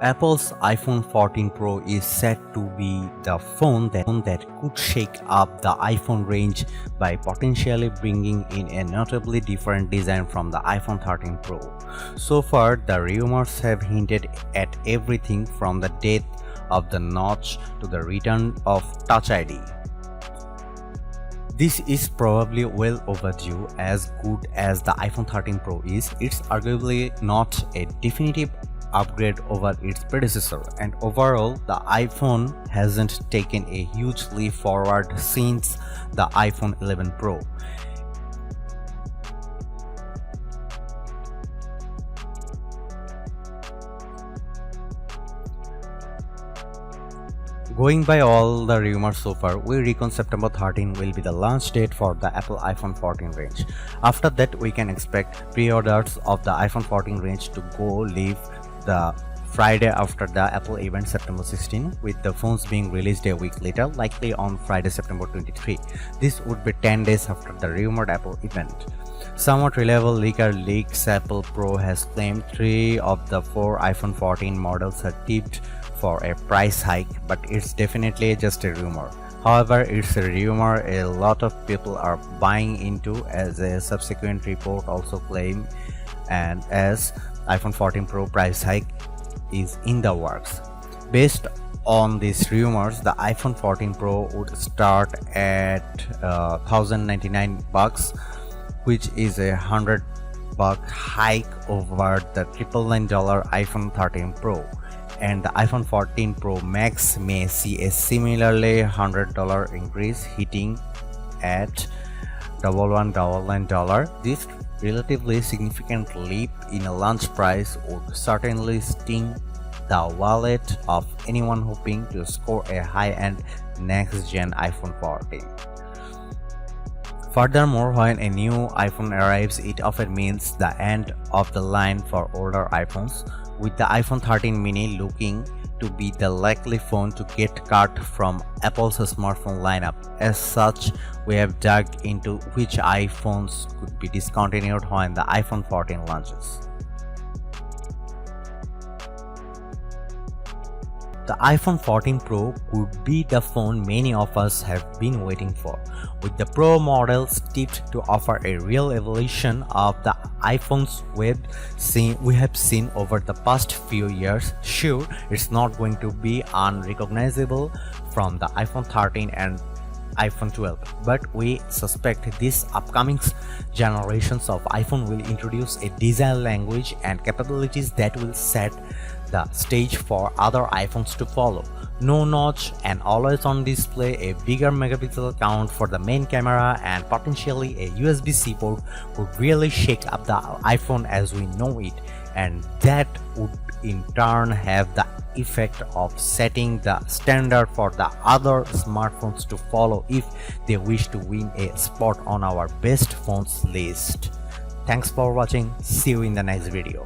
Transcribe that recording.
Apple's iPhone 14 Pro is said to be the phone that could shake up the iPhone range by potentially bringing in a notably different design from the iPhone 13 Pro. So far, the rumors have hinted at everything from the death of the notch to the return of Touch ID. This is probably well overdue. As good as the iPhone 13 Pro is, it's arguably not a definitive upgrade over its predecessor, and overall the iPhone hasn't taken a huge leap forward since the iPhone 11 Pro. Going by all the rumors so far, we reckon September 13 will be the launch date for the Apple iPhone 14 range. After that, we can expect pre-orders of the iPhone 14 range to go live the Friday after the Apple event September 16, with the phones being released a week later, likely on Friday September 23. This would be 10 days after the rumored Apple event. Somewhat reliable leaker Leaks Apple Pro has claimed 3 of the 4 iPhone 14 models are tipped for a price hike, but it's definitely just a rumor. However, it's a rumor a lot of people are buying into, as a subsequent report also claimed, and as iPhone 14 Pro price hike is in the works. Based on these rumors, the iPhone 14 Pro would start at $1,099, which is a $100 hike over the $999 iPhone 13 Pro, and the iPhone 14 Pro Max may see a similarly $100 increase, hitting at $1199. This relatively significant leap in a launch price would certainly sting the wallet of anyone hoping to score a high-end next-gen iPhone 14. Furthermore, when a new iPhone arrives, it often means the end of the line for older iPhones, with the iPhone 13 mini looking to be the likely phone to get cut from Apple's smartphone lineup. As such, we have dug into which iPhones could be discontinued when the iPhone 14 launches. The iPhone 14 Pro could be the phone many of us have been waiting for, with the Pro models tipped to offer a real evolution of the iPhones we have seen over the past few years. Sure, it's not going to be unrecognizable from the iPhone 13 and iPhone 12, but we suspect these upcoming generations of iPhone will introduce a design language and capabilities that will set the stage for other iPhones to follow. No notch, and always on display, a bigger megapixel count for the main camera, and potentially a USB-C port would really shake up the iPhone as we know it, and that would in turn have the effect of setting the standard for the other smartphones to follow if they wish to win a spot on our best phones list. Thanks for watching. See you in the next video.